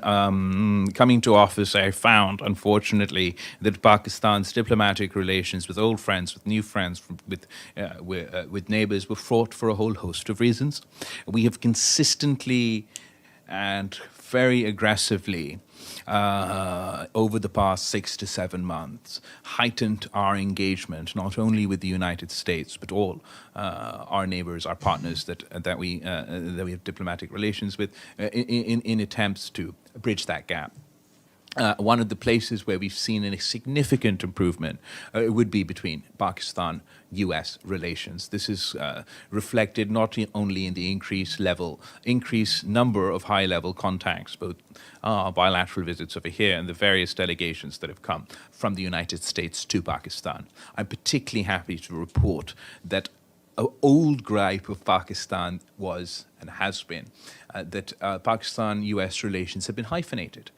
coming to office, I found, unfortunately, that Pakistan's diplomatic relations with old friends, with new friends, with neighbors were fraught for a whole host of reasons. We have consistently and very aggressively over the past 6 to 7 months, heightened our engagement not only with the United States but all our neighbors, our partners that we have diplomatic relations with, in attempts to bridge that gap. One of the places where we've seen a significant improvement would be between Pakistan-US relations. This is reflected not only in the increased number of high-level contacts, both bilateral visits over here and the various delegations that have come from the United States to Pakistan. I'm particularly happy to report that an old gripe of Pakistan was and has been that Pakistan-US relations have been hyphenated.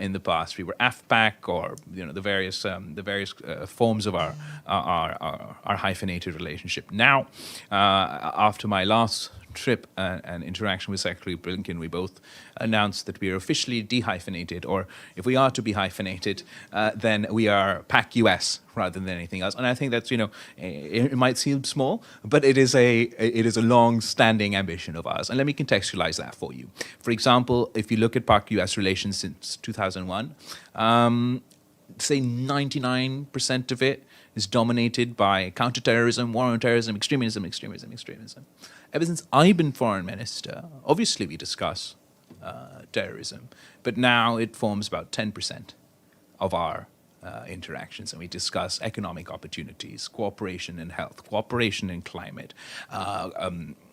In the past, we were AFPAC, or the various forms of our hyphenated relationship. Now, after my last trip and interaction with Secretary Blinken, we both announced that we are officially dehyphenated, or if we are to be hyphenated, then we are PAC-US rather than anything else. And I think that's, it might seem small, but it is a long-standing ambition of ours. And let me contextualize that for you. For example, if you look at PAC-US relations since 2001, say 99% of it is dominated by counterterrorism, war on terrorism, extremism. Ever since I've been foreign minister, obviously we discuss terrorism, but now it forms about 10% of our interactions, and we discuss economic opportunities, cooperation in health, cooperation in climate.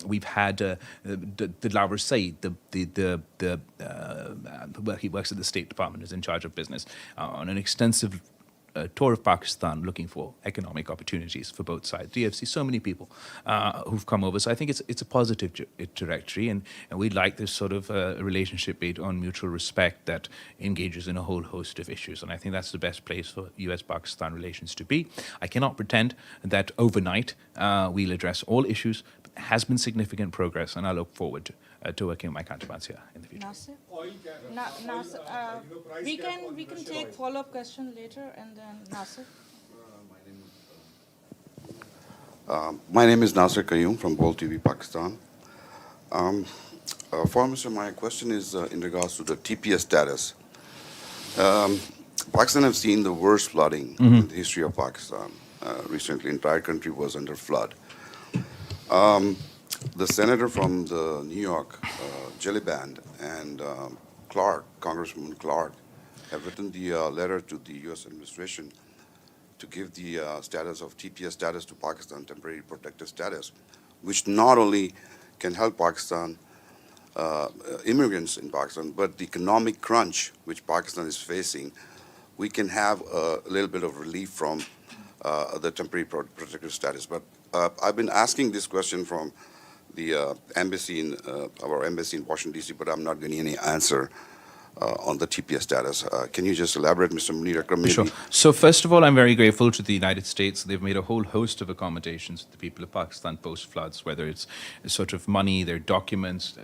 We've had Dilawar Saeed, he works at the State Department, is in charge of business, on an extensive tour of Pakistan looking for economic opportunities for both sides. DFC, so many people who've come over. So I think it's a positive trajectory, and we'd like this sort of relationship based on mutual respect that engages in a whole host of issues. And I think that's the best place for US-Pakistan relations to be. I cannot pretend that overnight we'll address all issues, but there has been significant progress, and I look forward to working with my counterparts here in the future. Nasir? We can take follow-up question later, and then Nasir. My name is Nasir Qayyum from Bol TV, Pakistan. Foreign Minister, my question is in regards to the TPS status. Pakistan has seen the worst flooding in the history of Pakistan. Recently, entire country was under flood. The senator from the New York, Jiliband, and Congressman Clark, have written the letter to the U.S. administration to give the status of TPS status to Pakistan, temporary protected status, which not only can help Pakistan, immigrants in Pakistan, but the economic crunch which Pakistan is facing, we can have a little bit of relief from the temporary protected status. But I've been asking this question from the embassy in our embassy in Washington, D.C., but I'm not getting any answer on the TPS status. Can you just elaborate, Mr. Munir Akram? Sure. So first of all, I'm very grateful to the United States. They've made a whole host of accommodations to the people of Pakistan post-floods, whether it's sort of money, their documents.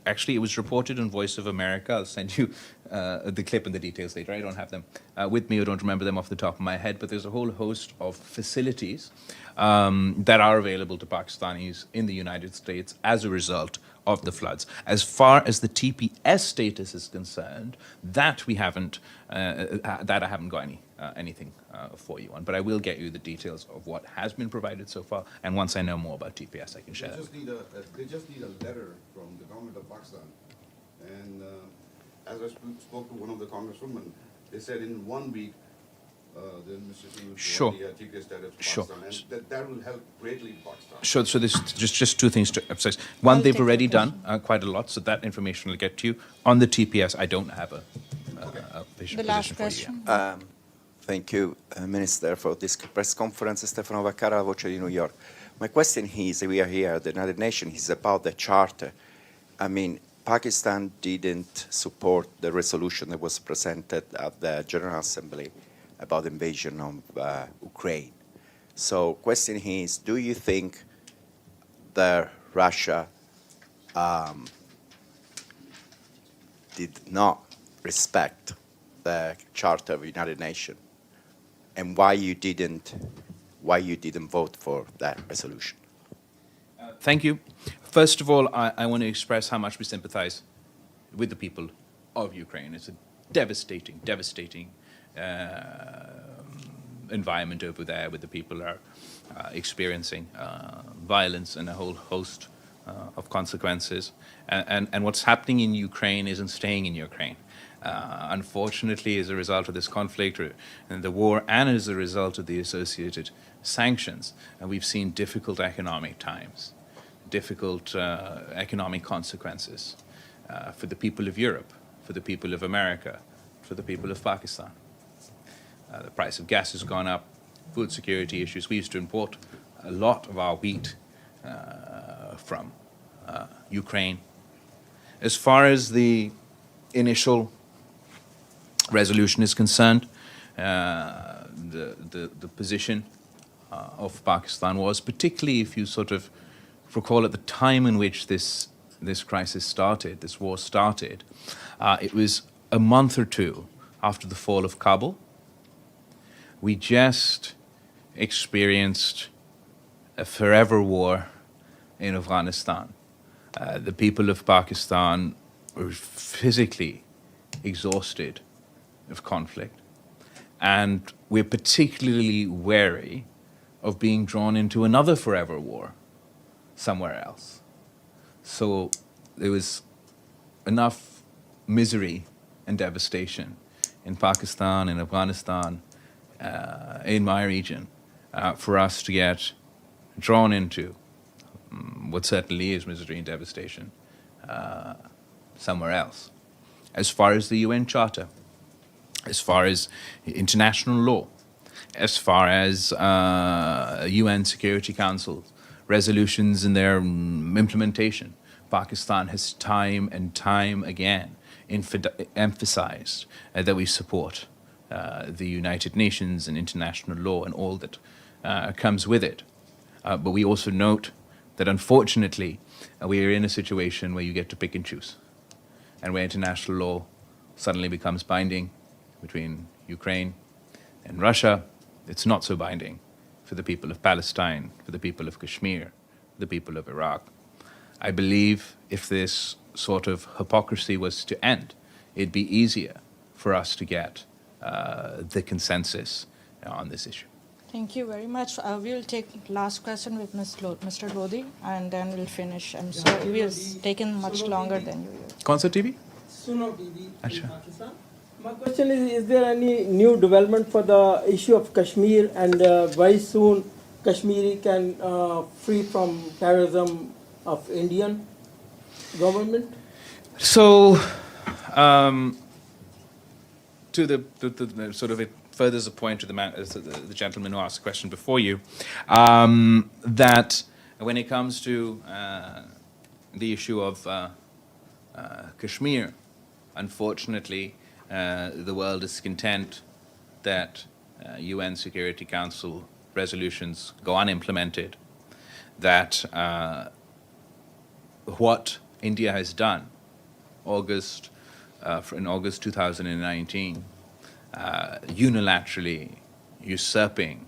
Actually, it was reported on Voice of America. I'll send you the clip and the details later. I don't have them with me. I don't remember them off the top of my head, but there's a whole host of facilities that are available to Pakistanis in the United States as a result of the floods. As far as the TPS status is concerned, that we haven't, that I haven't got anything for you on. But I will get you the details of what has been provided so far, and once I know more about TPS, I can share that. They just need a letter from the government of Pakistan. And as I spoke to one of the congresswomen, they said in 1 week, the administration will provide the TPS status to Pakistan, and that will help greatly in Pakistan. Sure. So there's just two things to emphasize. One, they've already done quite a lot, so that information will get to you. On the TPS, I don't have a The last question. Thank you, Minister, for this press conference. Stefano Vaccara, Voce di New York. My question is, we are here at the United Nations, is about the charter. I mean, Pakistan didn't support the resolution that was presented at the General Assembly about the invasion of Ukraine. So question is, do you think that Russia did not respect the Charter of the United Nations, and why you didn't vote for that resolution? Thank you. First of all, I want to express how much we sympathize with the people of Ukraine. It's a devastating environment over there, where the people are experiencing violence and a whole host of consequences. And what's happening in Ukraine isn't staying in Ukraine. Unfortunately, as a result of this conflict and the war, and as a result of the associated sanctions, we've seen difficult economic times, difficult economic consequences for the people of Europe, for the people of America, for the people of Pakistan. The price of gas has gone up, food security issues. We used to import a lot of our wheat from Ukraine. As far as the initial resolution is concerned, the position of Pakistan was, particularly if you sort of recall at the time in which this crisis started, this war started, it was a month or two after the fall of Kabul. We just experienced a forever war in Afghanistan. The people of Pakistan were physically exhausted of conflict, and we're particularly wary of being drawn into another forever war somewhere else. So there was enough misery and devastation in Pakistan, in Afghanistan, in my region, for us to get drawn into what certainly is misery and devastation somewhere else. As far as the UN Charter, as far as international law, as far as UN Security Council resolutions and their implementation, Pakistan has time and time again emphasized that we support the United Nations and international law and all that comes with it. But we also note that unfortunately we are in a situation where you get to pick and choose, and where international law suddenly becomes binding between Ukraine and Russia. It's not so binding for the people of Palestine, for the people of Kashmir, the people of Iraq. I believe if this sort of hypocrisy was to end, it'd be easier for us to get the consensus on this issue. Thank you very much. We'll take last question with Mr. Lodi, and then we'll finish. I'm sorry, we've taken much longer than usual. Concert TV? Suno TV in Pakistan. My question is there any new development for the issue of Kashmir, and very soon Kashmiri can free from terrorism of Indian government? So, to the sort of it furthers a point to the gentleman who asked the question before you, that when it comes to the issue of Kashmir, unfortunately, the world is content that UN Security Council resolutions go unimplemented, that what India has done in August 2019, unilaterally usurping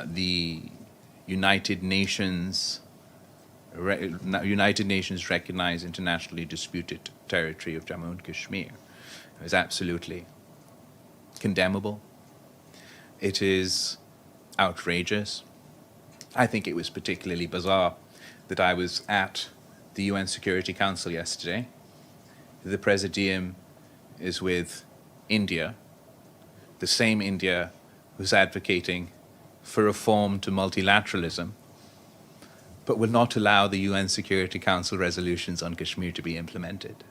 the United Nations recognized internationally disputed territory of Jammu and Kashmir, is absolutely condemnable. It is outrageous. I think it was particularly bizarre that I was at the UN Security Council yesterday. The Presidium is with India, the same India who's advocating for reform to multilateralism, but will not allow the UN Security Council resolutions on Kashmir to be implemented.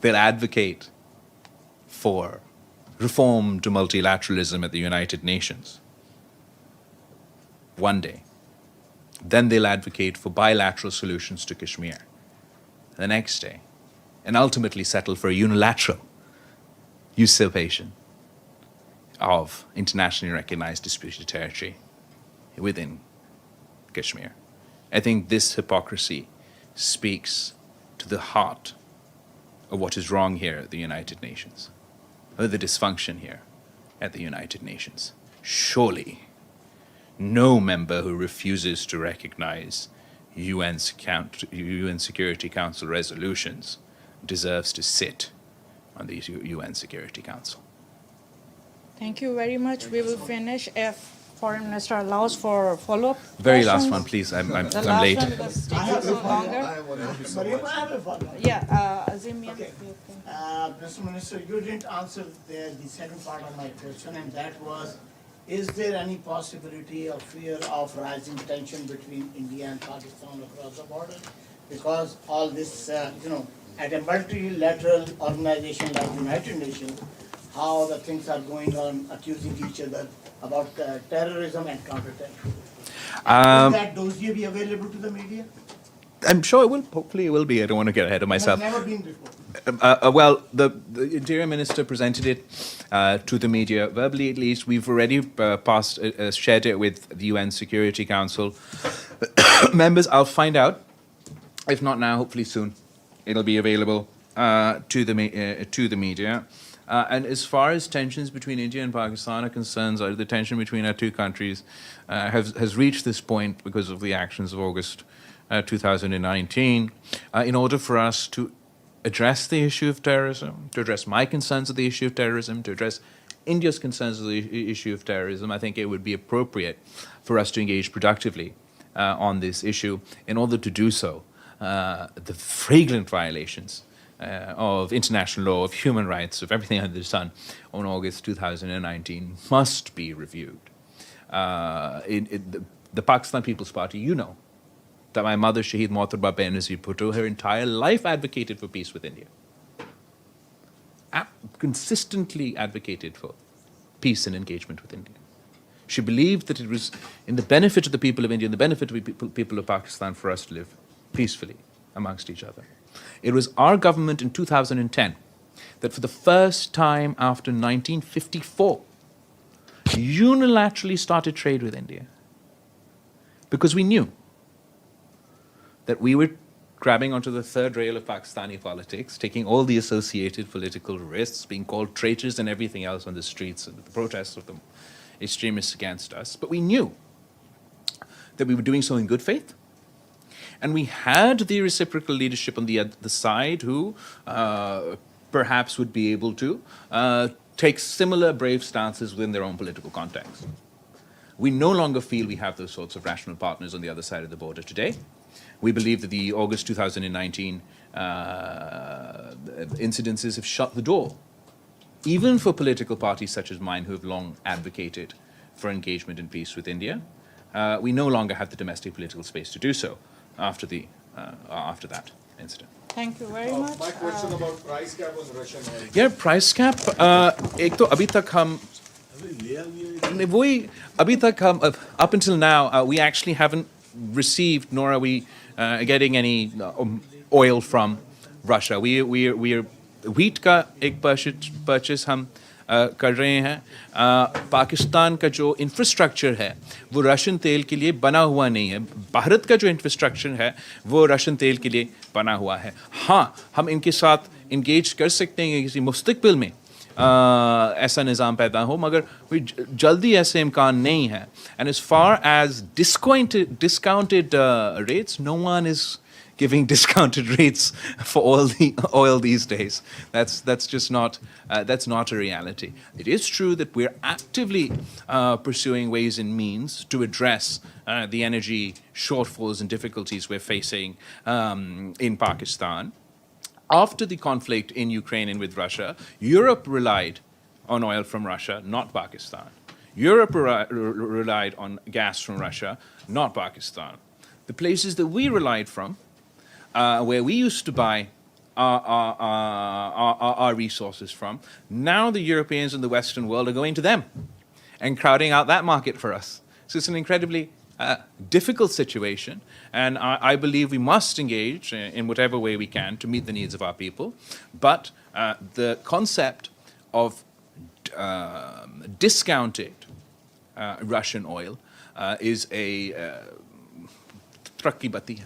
They'll advocate for reform to multilateralism at the United Nations one day. Then they'll advocate for bilateral solutions to Kashmir the next day, and ultimately settle for a unilateral usurpation of internationally recognized disputed territory within Kashmir. I think this hypocrisy speaks to the heart of what is wrong here at the United Nations, or the dysfunction here at the United Nations. Surely, no member who refuses to recognize UN Security Council resolutions deserves to sit on the UN Security Council. Thank you very much. We will finish if Foreign Minister allows for follow-up Very questions. last one, please. I'm The I'm last late. one because it takes so longer. Yeah, Azim. Okay. Mr. Minister, you didn't answer the second part of my question, and that was, is there any possibility or fear of rising tension between India and Pakistan across the border? Because all this, at a multilateral organization like the United Nations, how the things are going on, accusing each other about terrorism and counter-terrorism. Will that dossier be available to the media? I'm sure it will. Hopefully, it will be. I don't want to get ahead of myself. It has never been before. Well, the Interior Minister presented it to the media verbally. At least we've already shared it with the UN Security Council members. I'll find out. If not now, hopefully soon, it'll be available to the media. And as far as tensions between India and Pakistan are concerned, the tension between our two countries has reached this point because of the actions of August 2019. In order for us to address the issue of terrorism, to address my concerns of the issue of terrorism, to address India's concerns of the issue of terrorism, I think it would be appropriate for us to engage productively on this issue. In order to do so, the flagrant violations of international law, of human rights, of everything under the sun on August 2019 must be reviewed. The Pakistan People's Party, you know, that my mother, Shaheed Mohtarbah Benazir Bhutto, her entire life advocated for peace with India. Consistently advocated for peace and engagement with India. She believed that it was in the benefit of the people of India, in the benefit of the people of Pakistan for us to live peacefully amongst each other. It was our government in 2010 that for the first time after 1954 unilaterally started trade with India. Because we knew that we were grabbing onto the third rail of Pakistani politics, taking all the associated political risks, being called traitors and everything else on the streets and the protests of the extremists against us. But we knew that we were doing so in good faith. And we had the reciprocal leadership on the side who perhaps would be able to take similar brave stances within their own political context. We no longer feel we have those sorts of rational partners on the other side of the border today. We believe that the August 2019 incidences have shut the door, even for political parties such as mine who have long advocated for engagement and peace with India. We no longer have the domestic political space to do so after that incident. Thank you very much. My question about price cap on Russian oil. Yeah, price cap. एक तो अभी तक हम up until now we actually haven't received nor are we getting any oil from Russia. We are wheat का एक purchase हम कर रहे हैं. पाकिस्तान का जो इंफ्रास्ट्रक्चर है वो रशियन तेल के लिए बना हुआ नहीं है. भारत का जो इंफ्रास्ट्रक्चर है वो रशियन तेल के लिए बना हुआ है. हाँ, हम इनके साथ इंगेज कर सकते हैं किसी मुस्तकबिल में ऐसा निज़ाम पैदा हो, मगर जल्दी ऐसे इम्कान नहीं है. And as far as discounted rates, no one is giving discounted rates for all the oil these days. That's just not a reality. It is true that we're actively pursuing ways and means to address the energy shortfalls and difficulties we're facing in Pakistan. After the conflict in Ukraine and with Russia, Europe relied on oil from Russia, not Pakistan. Europe relied on gas from Russia, not Pakistan. The places that we relied from, where we used to buy our resources from, now the Europeans and the Western world are going to them and crowding out that market for us. So it's an incredibly difficult situation, and I believe we must engage in whatever way we can to meet the needs of our people. But the concept of discounted Russian oil is a trakki bati.